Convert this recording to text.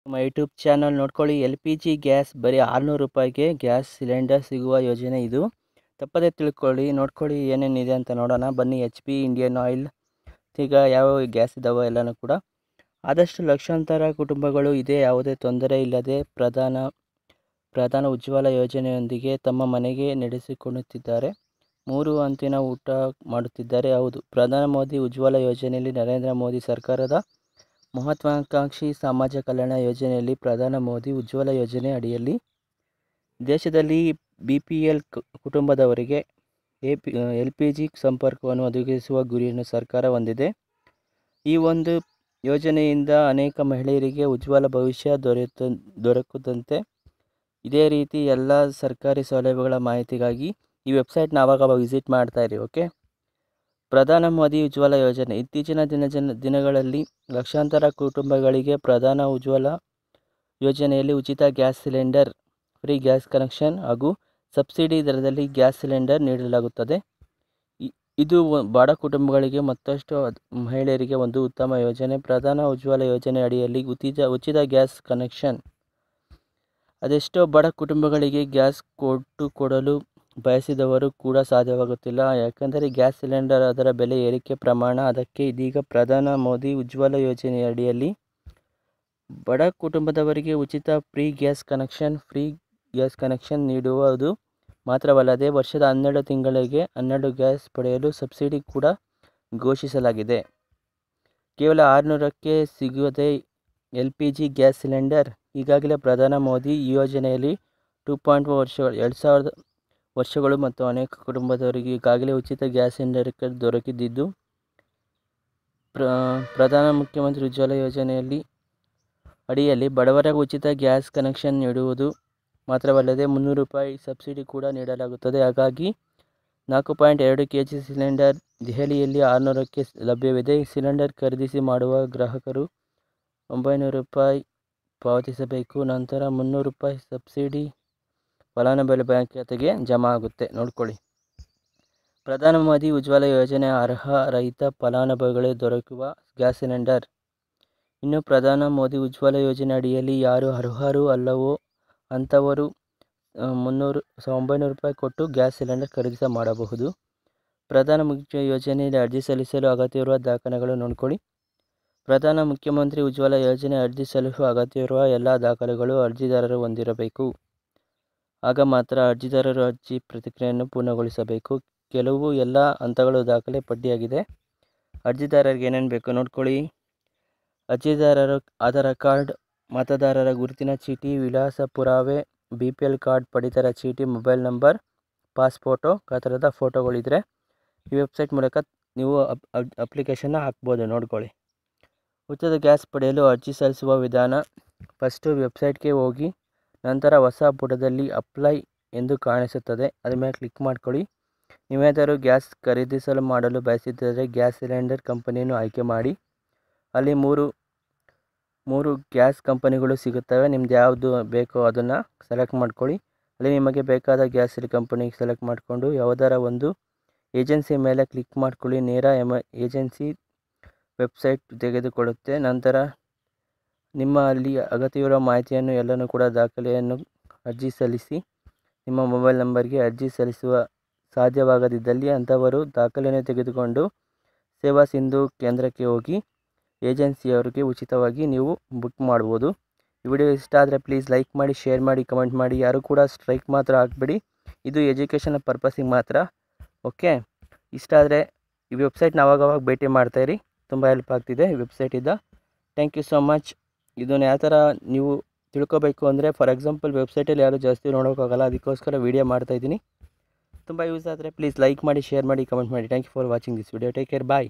ನಮ್ಮ YouTube channel ನೋಡ್ಕೊಳ್ಳಿ. L P G gas ಬರೀ 600 ರೂಪಾಯಿಗೆ ಗ್ಯಾಸ್ ಸಿಲಿಂಡರ್ ಸಿಗುವ ಯೋಜನೆ ಇದು. ತಪ್ಪದೇ ತಿಳ್ಕೊಳ್ಳಿ, ನೋಡ್ಕೊಳ್ಳಿ ಏನೇನಿದೆ ಅಂತ ನೋಡೋಣ ಬನ್ನಿ. ಎಚ್ ಪಿ, ಇಂಡಿಯನ್ ಆಯಿಲ್, ಈಗ ಯಾವ ಗ್ಯಾಸ್ ಇದ್ದಾವೆ ಎಲ್ಲನೂ ಕೂಡ. ಆದಷ್ಟು ಲಕ್ಷಾಂತರ ಕುಟುಂಬಗಳು ಇದೇ ಯಾವುದೇ ತೊಂದರೆ ಇಲ್ಲದೆ ಪ್ರಧಾನ ಉಜ್ವಲ ಯೋಜನೆಯೊಂದಿಗೆ ತಮ್ಮ ಮನೆಗೆ ನಡೆಸಿಕೊಳ್ಳುತ್ತಿದ್ದಾರೆ. 3 ಹಂತಿನ ಊಟ ಮಾಡುತ್ತಿದ್ದಾರೆ. ಹೌದು, ಪ್ರಧಾನ ಮೋದಿ ಉಜ್ವಲ ಯೋಜನೆಯಲ್ಲಿ ನರೇಂದ್ರ ಮೋದಿ ಸರ್ಕಾರದ ಮಹತ್ವಾಕಾಂಕ್ಷಿ ಸಮಾಜ ಕಲ್ಯಾಣ ಯೋಜನೆಯಲ್ಲಿ ಪ್ರಧಾನ ಮೋದಿ ಉಜ್ವಲ ಯೋಜನೆ ಅಡಿಯಲ್ಲಿ ದೇಶದಲ್ಲಿ BPL ಕುಟುಂಬದವರಿಗೆ LPG ಸಂಪರ್ಕವನ್ನು ಒದಗಿಸುವ ಗುರಿಯನ್ನು ಸರ್ಕಾರ ಹೊಂದಿದೆ. ಈ ಒಂದು ಯೋಜನೆಯಿಂದ ಅನೇಕ ಮಹಿಳೆಯರಿಗೆ ಉಜ್ವಲ ಭವಿಷ್ಯ ದೊರಕುತ್ತಂತೆ. ಇದೇ ರೀತಿ ಎಲ್ಲ ಸರ್ಕಾರಿ ಸೌಲಭ್ಯಗಳ ಮಾಹಿತಿಗಾಗಿ ಈ ವೆಬ್ಸೈಟ್ನ ಆವಾಗ ವಿಸಿಟ್ ಮಾಡ್ತಾ ಇರಿ. ಓಕೆ. ಪ್ರಧಾನ ಮೋದಿ ಉಜ್ವಲ ಯೋಜನೆ. ಇತ್ತೀಚಿನ ದಿನಗಳಲ್ಲಿ ಲಕ್ಷಾಂತರ ಕುಟುಂಬಗಳಿಗೆ ಪ್ರಧಾನ ಉಜ್ವಲ ಯೋಜನೆಯಲ್ಲಿ ಉಚಿತ gas cylinder, free gas connection ಹಾಗೂ ಸಬ್ಸಿಡಿ ದರದಲ್ಲಿ ಗ್ಯಾಸ್ ಸಿಲಿಂಡರ್ ನೀಡಲಾಗುತ್ತದೆ. ಇದು ಬಡ ಕುಟುಂಬಗಳಿಗೆ ಮತ್ತಷ್ಟು ಮಹಿಳೆಯರಿಗೆ ಒಂದು ಉತ್ತಮ ಯೋಜನೆ. ಪ್ರಧಾನ ಉಜ್ವಲ ಯೋಜನೆ ಅಡಿಯಲ್ಲಿ ಉಚಿತ ಗ್ಯಾಸ್ ಕನೆಕ್ಷನ್ ಅದೆಷ್ಟೋ ಬಡ ಕುಟುಂಬಗಳಿಗೆ ಗ್ಯಾಸ್ ಕೊಡಲು ಬಯಸಿದವರು ಕೂಡ ಸಾಧ್ಯವಾಗುತ್ತಿಲ್ಲ. ಯಾಕೆಂದರೆ ಗ್ಯಾಸ್ ಸಿಲಿಂಡರ್ ಅದರ ಬೆಲೆ ಏರಿಕೆ ಪ್ರಮಾಣ. ಅದಕ್ಕೆ ಇದೀಗ ಪ್ರಧಾನ ಮೋದಿ ಉಜ್ವಲ ಯೋಜನೆಯ ಅಡಿಯಲ್ಲಿ ಬಡ ಕುಟುಂಬದವರಿಗೆ ಉಚಿತ ಫ್ರೀ ಗ್ಯಾಸ್ ಕನೆಕ್ಷನ್ ನೀಡುವುದು ಮಾತ್ರವಲ್ಲದೆ ವರ್ಷದ 12 ತಿಂಗಳಿಗೆ 12 ಗ್ಯಾಸ್ ಪಡೆಯಲು ಸಬ್ಸಿಡಿ ಕೂಡ ಘೋಷಿಸಲಾಗಿದೆ. ಕೇವಲ 600ಕ್ಕೆ ಸಿಗುವುದೇ LPG ಗ್ಯಾಸ್ ಸಿಲಿಂಡರ್. ಈಗಾಗಲೇ ಪ್ರಧಾನ ಮೋದಿ ಈ ಯೋಜನೆಯಲ್ಲಿ 2.2 ವರ್ಷಗಳು ಮತ್ತು ಅನೇಕ ಕುಟುಂಬದವರಿಗೆ ಈಗಾಗಲೇ ಉಚಿತ ಗ್ಯಾಸ್ ಸಿಲಿಂಡರ್ ದೊರಕಿದ್ದು ಪ್ರಧಾನ ಮುಖ್ಯಮಂತ್ರಿ ಉಜ್ವಲ ಯೋಜನೆಯಲ್ಲಿ ಅಡಿಯಲ್ಲಿ ಬಡವರಿಗೆ ಉಚಿತ ಗ್ಯಾಸ್ ಕನೆಕ್ಷನ್ ನೀಡುವುದು ಮಾತ್ರವಲ್ಲದೆ 300 ರೂಪಾಯಿ ಸಬ್ಸಿಡಿ ಕೂಡ ನೀಡಲಾಗುತ್ತದೆ. ಹಾಗಾಗಿ 4.2 kg ಸಿಲಿಂಡರ್ ದೆಹಲಿಯಲ್ಲಿ 600ಕ್ಕೆ ಲಭ್ಯವಿದೆ. ಸಿಲಿಂಡರ್ ಖರೀದಿಸಿ ಮಾಡುವ ಗ್ರಾಹಕರು 900 ರೂಪಾಯಿ ಪಾವತಿಸಬೇಕು. ನಂತರ 300 ರೂಪಾಯಿ ಸಬ್ಸಿಡಿ ಫಲಾನುಭವಿ ಬ್ಯಾಂಕ್ ಖಾತೆಗೆ ಜಮಾ ಆಗುತ್ತೆ. ನೋಡ್ಕೊಳ್ಳಿ. ಪ್ರಧಾನ ಮೋದಿ ಉಜ್ವಲ ಯೋಜನೆ ಅರ್ಹ ರೈತ ಫಲಾನುಭವಿಗಳಿಗೆ ದೊರಕುವ ಗ್ಯಾಸ್ ಸಿಲಿಂಡರ್. ಇನ್ನು ಪ್ರಧಾನ ಮೋದಿ ಉಜ್ವಲ ಯೋಜನೆ ಅಡಿಯಲ್ಲಿ ಯಾರು ಅರ್ಹರು ಅಲ್ಲವೋ ಅಂಥವರು 900 ರೂಪಾಯಿ ಕೊಟ್ಟು ಗ್ಯಾಸ್ ಸಿಲಿಂಡರ್ ಖರೀದಿ ಮಾಡಬಹುದು. ಪ್ರಧಾನ ಮುಖ್ಯ ಯೋಜನೆಯಲ್ಲಿ ಅರ್ಜಿ ಸಲ್ಲಿಸಲು ಅಗತ್ಯವಿರುವ ದಾಖಲೆಗಳು ನೋಡ್ಕೊಳ್ಳಿ. ಪ್ರಧಾನ ಮುಖ್ಯಮಂತ್ರಿ ಉಜ್ವಲ ಯೋಜನೆ ಅರ್ಜಿ ಸಲ್ಲಿಸಲು ಅಗತ್ಯವಿರುವ ಎಲ್ಲ ದಾಖಲೆಗಳು ಅರ್ಜಿದಾರರು ಹೊಂದಿರಬೇಕು. ಆಗ ಮಾತ್ರ ಅರ್ಜಿದಾರರು ಅರ್ಜಿ ಪ್ರಕ್ರಿಯೆಯನ್ನು ಪೂರ್ಣಗೊಳಿಸಬೇಕು. ಕೆಲವು ಎಲ್ಲ ಹಂತಗಳು ದಾಖಲೆ ಪಟ್ಟಿಯಾಗಿದೆ. ಅರ್ಜಿದಾರರಿಗೆ ಏನೇನು ಬೇಕು ನೋಡ್ಕೊಳ್ಳಿ. ಅರ್ಜಿದಾರರು ಆಧಾರ್ ಕಾರ್ಡ್, ಮತದಾರರ ಗುರುತಿನ ಚೀಟಿ, ವಿಳಾಸ ಪುರಾವೆ, BPL ಕಾರ್ಡ್, ಪಡಿತರ ಚೀಟಿ, ಮೊಬೈಲ್ ನಂಬರ್, ಪಾಸ್ಫೋಟೋ ಗಾತ್ರದ ಫೋಟೋಗಳಿದ್ದರೆ ಈ ವೆಬ್ಸೈಟ್ ಮೂಲಕ ನೀವು ಅಪ್ಲಿಕೇಶನ್ನ ಹಾಕ್ಬೋದು. ನೋಡ್ಕೊಳ್ಳಿ. ಉಚಿತ ಗ್ಯಾಸ್ ಪಡೆಯಲು ಅರ್ಜಿ ಸಲ್ಲಿಸುವ ವಿಧಾನ. ಫಸ್ಟು ವೆಬ್ಸೈಟ್ಗೆ ಹೋಗಿ ನಂತರ ಹೊಸ ಪುಟದಲ್ಲಿ ಅಪ್ಲೈ ಎಂದು ಕಾಣಿಸುತ್ತದೆ. ಅದ್ರ ಮೇಲೆ ಕ್ಲಿಕ್ ಮಾಡ್ಕೊಳ್ಳಿ. ನೀವೇನಾದರೂ ಗ್ಯಾಸ್ ಖರೀದಿಸಲು ಮಾಡಲು ಬಯಸಿದ್ದರೆ ಗ್ಯಾಸ್ ಸಿಲಿಂಡರ್ ಕಂಪನಿಯನ್ನು ಆಯ್ಕೆ ಮಾಡಿ. ಅಲ್ಲಿ ಮೂರು ಗ್ಯಾಸ್ ಕಂಪನಿಗಳು ಸಿಗುತ್ತವೆ. ನಿಮ್ದು ಯಾವುದು ಬೇಕೋ ಅದನ್ನು ಸೆಲೆಕ್ಟ್ ಮಾಡ್ಕೊಳ್ಳಿ. ಅಲ್ಲಿ ನಿಮಗೆ ಬೇಕಾದ ಗ್ಯಾಸ್ ಕಂಪನಿ ಸೆಲೆಕ್ಟ್ ಮಾಡಿಕೊಂಡು ಯಾವುದರ ಒಂದು ಏಜೆನ್ಸಿ ಮೇಲೆ ಕ್ಲಿಕ್ ಮಾಡ್ಕೊಳ್ಳಿ. ನೇರ ಏಜೆನ್ಸಿ ವೆಬ್ಸೈಟ್ ತೆಗೆದುಕೊಳ್ಳುತ್ತೆ. ನಂತರ ನಿಮ್ಮ ಅಲ್ಲಿ ಅಗತ್ಯವಿರುವ ಮಾಹಿತಿಯನ್ನು ಎಲ್ಲನೂ ಕೂಡ ದಾಖಲೆಯನ್ನು ಅರ್ಜಿ ಸಲ್ಲಿಸಿ. ನಿಮ್ಮ ಮೊಬೈಲ್ ನಂಬರ್ಗೆ ಅರ್ಜಿ ಸಲ್ಲಿಸುವ ಸಾಧ್ಯವಾಗದಿದ್ದಲ್ಲಿ ಅಂಥವರು ದಾಖಲೆಯನ್ನು ತೆಗೆದುಕೊಂಡು ಸೇವಾ ಸಿಂಧು ಕೇಂದ್ರಕ್ಕೆ ಹೋಗಿ ಏಜೆನ್ಸಿಯವರಿಗೆ ಉಚಿತವಾಗಿ ನೀವು ಬುಕ್ ಮಾಡ್ಬೋದು. ಈ ವಿಡಿಯೋ ಇಷ್ಟ ಆದರೆ ಪ್ಲೀಸ್ ಲೈಕ್ ಮಾಡಿ, ಶೇರ್ ಮಾಡಿ, ಕಮೆಂಟ್ ಮಾಡಿ. ಯಾರು ಕೂಡ ಸ್ಟ್ರೈಕ್ ಮಾತ್ರ ಹಾಕಬೇಡಿ. ಇದು ಎಜುಕೇಷನ್ ಪರ್ಪಸಿಗೆ ಮಾತ್ರ. ಓಕೆ. ಇಷ್ಟ ಆದರೆ ಈ ವೆಬ್ಸೈಟ್ನ ಆವಾಗವಾಗ ಭೇಟಿ ಮಾಡ್ತಾಯಿರಿ. ತುಂಬ ಹೆಲ್ಪ್ ಆಗ್ತಿದೆ ಈ ವೆಬ್ಸೈಟಿಂದ. Thank you so much. ಇದನ್ನು ಯಾವ ಥರ ನೀವು ತಿಳ್ಕೊಬೇಕು ಅಂದರೆ, ಫಾರ್ ಎಕ್ಸಾಂಪಲ್ ವೆಬ್ಸೈಟಲ್ಲಿ ಯಾರು ಜಾಸ್ತಿ ನೋಡೋಕ್ಕಾಗಲ್ಲ, ಅದಕ್ಕೋಸ್ಕರ ವೀಡಿಯೋ ಮಾಡ್ತಾಯಿದ್ದೀನಿ. ತುಂಬ ಯೂಸ್ ಆದರೆ ಪ್ಲೀಸ್ ಲೈಕ್ ಮಾಡಿ, ಶೇರ್ ಮಾಡಿ, ಕಮೆಂಟ್ ಮಾಡಿ. Thank you for watching this video. Take care. Bye.